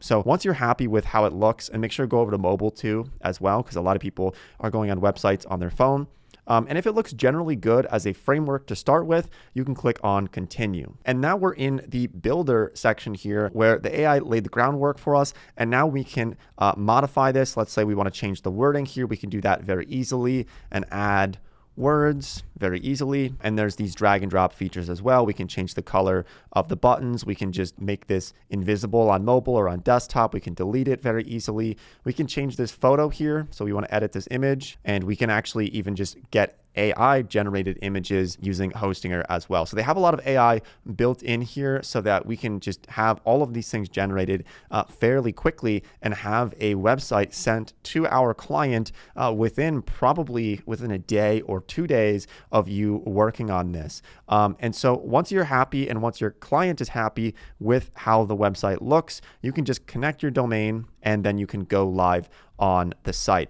So once you're happy with how it looks, and make sure to go over to mobile too as well, because a lot of people are going on websites on their phone. And if it looks generally good as a framework to start with, you can click on continue. And now we're in the builder section here where the AI laid the groundwork for us. And now we can modify this. Let's say we want to change the wording here. We can do that very easily and add words very easily. And there's these drag and drop features as well. We can change the color of the buttons. We can just make this invisible on mobile or on desktop. We can delete it very easily. We can change this photo here. So we want to edit this image, and we can actually even just get AI generated images using Hostinger as well. So they have a lot of AI built in here so that we can just have all of these things generated fairly quickly and have a website sent to our client within a day or 2 days of you working on this. And so once you're happy and once your client is happy with how the website looks, you can just connect your domain and then you can go live on the site.